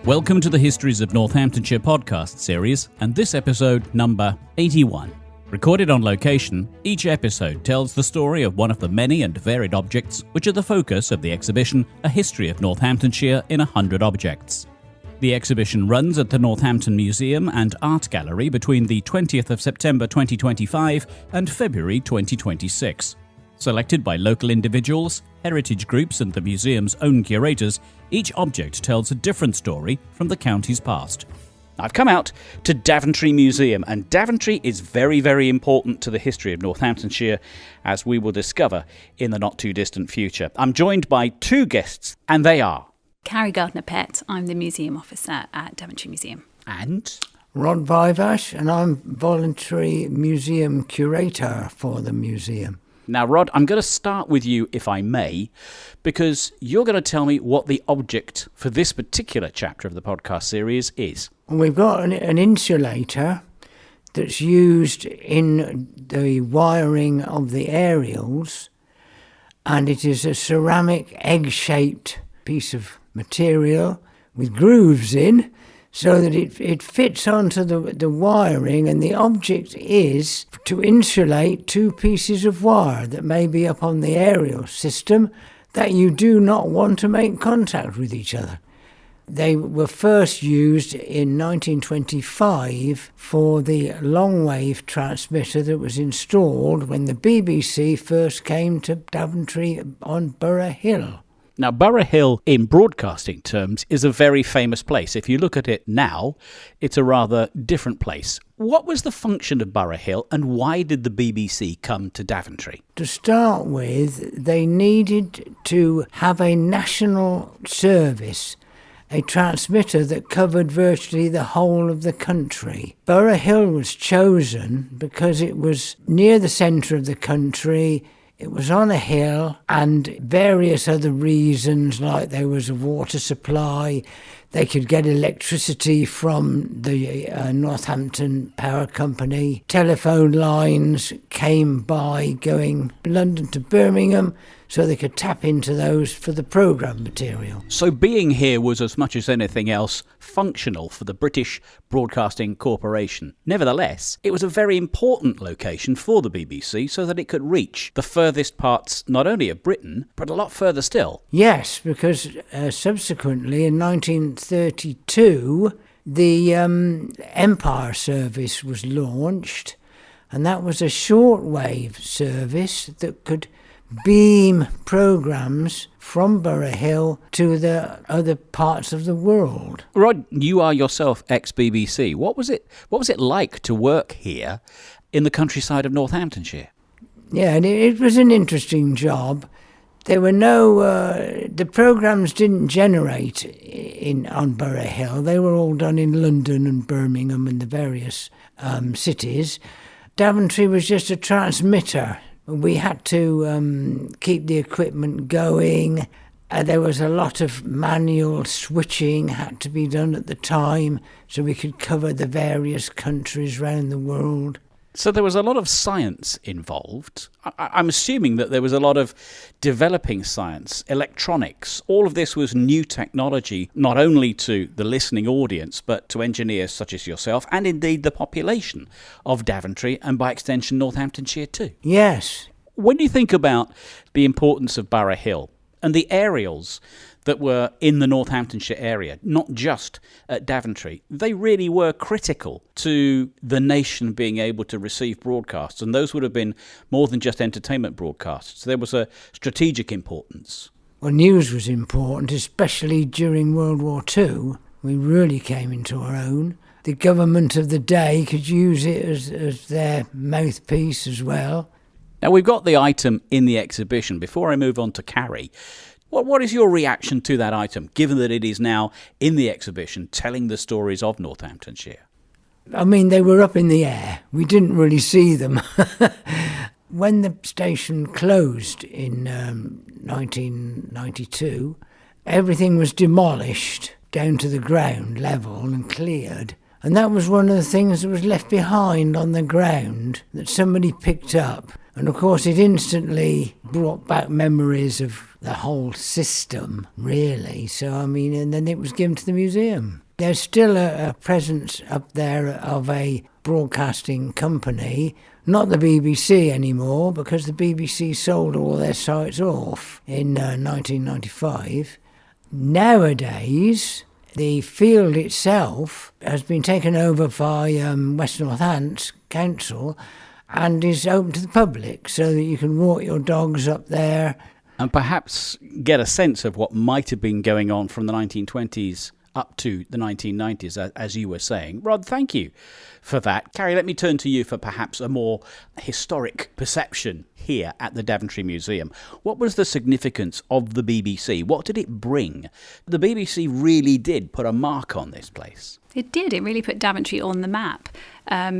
Welcome to the Histories of Northamptonshire podcast series, and this episode number 81. Recorded on location, each episode tells the story of one of the many and varied objects which are the focus of the exhibition A History of Northamptonshire in 100 Objects. The exhibition runs at the Northampton Museum and Art Gallery between the 20th of September 2025 and February 2026. Selected by local individuals, heritage groups and the museum's own curators, each object tells a different story from the county's past. I've come out to Daventry Museum, and Daventry is very, very important to the history of Northamptonshire, as we will discover in the not-too-distant future. I'm joined by two guests, and they are... Carrie Gardner-Pett, I'm the museum officer at Daventry Museum. And... Rod Vivash, and I'm voluntary museum curator for the museum. Now, Rod, I'm going to start with you, if I may, because you're going to tell me what the object for this particular chapter of the podcast series is. We've got an insulator that's used in the wiring of the aerials, and it is a ceramic egg-shaped piece of material with grooves in, so that it fits onto the wiring, and the object is to insulate two pieces of wire that may be up on the aerial system that you do not want to make contact with each other. They were first used in 1925 for the long-wave transmitter that was installed when the BBC first came to Daventry on Borough Hill. Now, Borough Hill, in broadcasting terms, is a very famous place. If you look at it now, it's a rather different place. What was the function of Borough Hill, and why did the BBC come to Daventry? To start with, they needed to have a national service, a transmitter that covered virtually the whole of the country. Borough Hill was chosen because it was near the centre of the country. It was on a hill, and various other reasons, like there was a water supply, they could get electricity from the Northampton Power Company. Telephone lines came by going London to Birmingham, so they could tap into those for the programme material. So being here was, as much as anything else, functional for the British Broadcasting Corporation. Nevertheless, it was a very important location for the BBC so that it could reach the furthest parts not only of Britain, but a lot further still. Yes, because subsequently in 1932, the Empire service was launched, and that was a shortwave service that could beam programmes from Borough Hill to the other parts of the world. Rod, you are yourself ex-BBC. What was it like to work here in the countryside of Northamptonshire? Yeah, and it was an interesting job. There were the programmes didn't generate on Borough Hill. They were all done in London and Birmingham and the various cities. Daventry was just a transmitter. We had to keep the equipment going. There was a lot of manual switching had to be done at the time so we could cover the various countries around the world. So there was a lot of science involved. I'm assuming that there was a lot of developing science, electronics. All of this was new technology, not only to the listening audience, but to engineers such as yourself, and indeed the population of Daventry, and by extension Northamptonshire too. Yes. When you think about the importance of Borough Hill and the aerials that were in the Northamptonshire area, not just at Daventry, they really were critical to the nation being able to receive broadcasts, and those would have been more than just entertainment broadcasts. There was a strategic importance. Well, news was important, especially during World War II. We really came into our own. The government of the day could use it as their mouthpiece as well. Now, we've got the item in the exhibition. Before I move on to Carrie, what is your reaction to that item, given that it is now in the exhibition telling the stories of Northamptonshire? I mean, they were up in the air. We didn't really see them. When the station closed in 1992, everything was demolished down to the ground level and cleared. And that was one of the things that was left behind on the ground that somebody picked up And of course it instantly brought back memories of the whole system, really. So, and then it was given to the museum. There's still a presence up there of a broadcasting company, not the BBC anymore, because the BBC sold all their sites off in 1995. Nowadays, the field itself has been taken over by West Northants Council and is open to the public so that you can walk your dogs up there. And perhaps get a sense of what might have been going on from the 1920s up to the 1990s, as you were saying. Rod, thank you for that. Carrie, let me turn to you for perhaps a more historic perception here at the Daventry Museum. What was the significance of the BBC? What did it bring? The BBC really did put a mark on this place. It did. It really put Daventry on the map.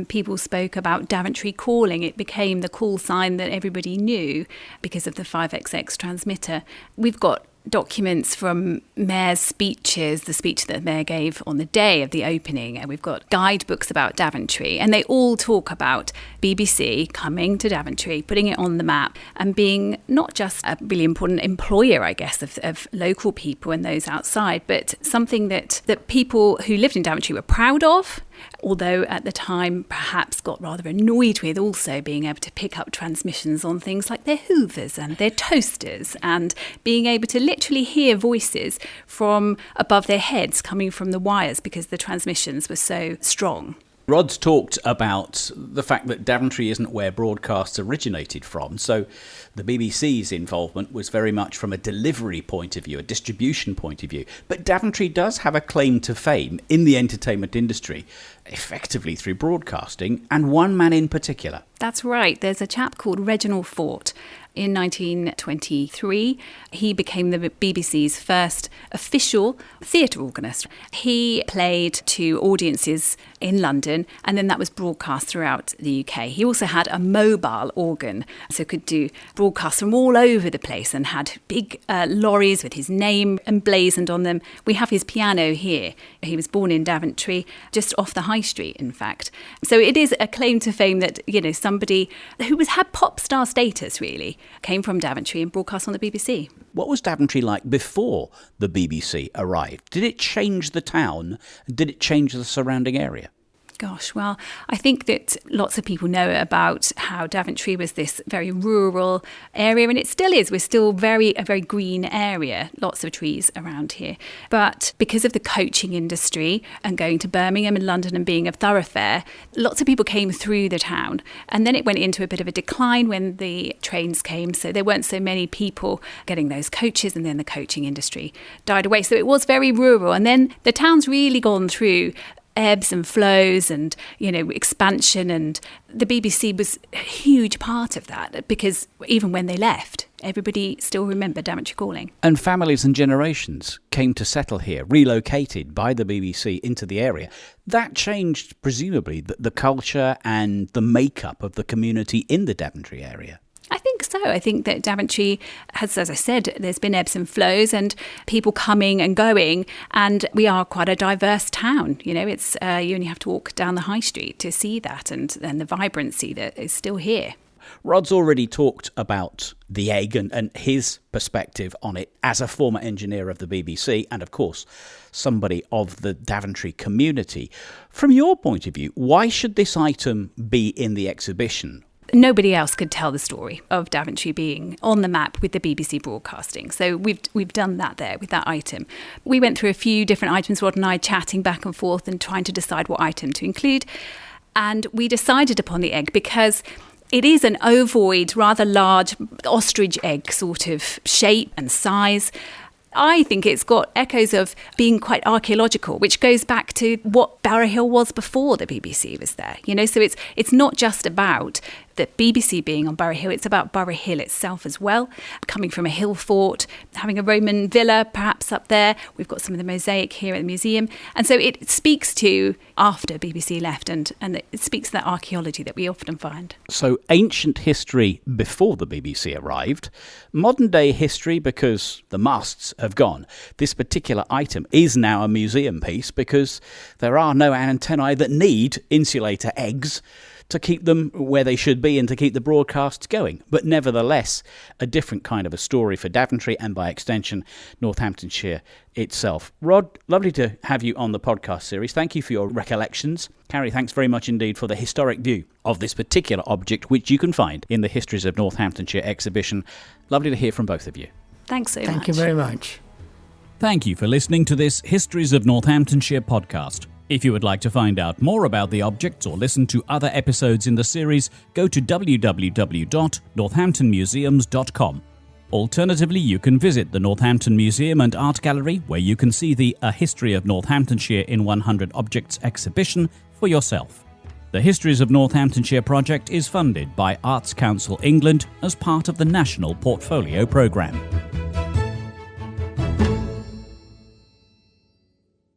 People spoke about Daventry calling. It became the call sign that everybody knew because of the 5XX transmitter. We've got documents from Mayor's speeches, the speech that the Mayor gave on the day of the opening, and we've got guidebooks about Daventry, and they all talk about BBC coming to Daventry, putting it on the map, and being not just a really important employer, I guess, of local people and those outside, but something that people who lived in Daventry were proud of, although at the time perhaps got rather annoyed with also being able to pick up transmissions on things like their hoovers and their toasters, and being able to literally hear voices from above their heads coming from the wires because the transmissions were so strong. Rod's talked about the fact that Daventry isn't where broadcasts originated from, so the BBC's involvement was very much from a delivery point of view, a distribution point of view. But Daventry does have a claim to fame in the entertainment industry, effectively through broadcasting, and one man in particular. That's right. There's a chap called Reginald Fort. In 1923, he became the BBC's first official theatre organist. He played to audiences in London, and then that was broadcast throughout the UK. He also had a mobile organ, so could do broadcasts from all over the place and had big lorries with his name emblazoned on them. We have his piano here. He was born in Daventry, just off the High Street, in fact. So it is a claim to fame that, somebody who had pop star status, really, came from Daventry and broadcast on the BBC. What was Daventry like before the BBC arrived? Did it change the town? Did it change the surrounding area? Gosh, well, I think that lots of people know about how Daventry was this very rural area, and it still is. We're still a very green area, lots of trees around here. But because of the coaching industry and going to Birmingham and London and being a thoroughfare, lots of people came through the town. And then it went into a bit of a decline when the trains came, so there weren't so many people getting those coaches, and then the coaching industry died away. So it was very rural. And then the town's really gone through ebbs and flows and, expansion. And the BBC was a huge part of that because even when they left, everybody still remembered Daventry calling. And families and generations came to settle here, relocated by the BBC into the area. That changed, presumably, the culture and the makeup of the community in the Daventry area. I think so. I think that Daventry has, as I said, there's been ebbs and flows and people coming and going, and we are quite a diverse town. It's you only have to walk down the High Street to see that and the vibrancy that is still here. Rod's already talked about the egg and his perspective on it as a former engineer of the BBC and, of course, somebody of the Daventry community. From your point of view, why should this item be in the exhibition? Nobody else could tell the story of Daventry being on the map with the BBC broadcasting. So we've done that there with that item. We went through a few different items, Rod and I chatting back and forth and trying to decide what item to include. And we decided upon the egg because it is an ovoid, rather large ostrich egg sort of shape and size. I think it's got echoes of being quite archaeological, which goes back to what Borough Hill was before the BBC was there. So it's not just about the BBC being on Borough Hill, it's about Borough Hill itself as well, coming from a hill fort, having a Roman villa perhaps up there. We've got some of the mosaic here at the museum. And so it speaks to after BBC left and it speaks to that archaeology that we often find. So ancient history before the BBC arrived, modern day history because the masts have gone. This particular item is now a museum piece because there are no antennae that need insulator eggs to keep them where they should be and to keep the broadcasts going. But nevertheless, a different kind of a story for Daventry and by extension, Northamptonshire itself. Rod, lovely to have you on the podcast series. Thank you for your recollections. Carrie, thanks very much indeed for the historic view of this particular object, which you can find in the Histories of Northamptonshire exhibition. Lovely to hear from both of you. Thanks so much. Thank you very much. Thank you for listening to this Histories of Northamptonshire podcast. If you would like to find out more about the objects or listen to other episodes in the series, go to www.northamptonmuseums.com. Alternatively, you can visit the Northampton Museum and Art Gallery, where you can see the A History of Northamptonshire in 100 Objects exhibition for yourself. The Histories of Northamptonshire project is funded by Arts Council England as part of the National Portfolio Programme.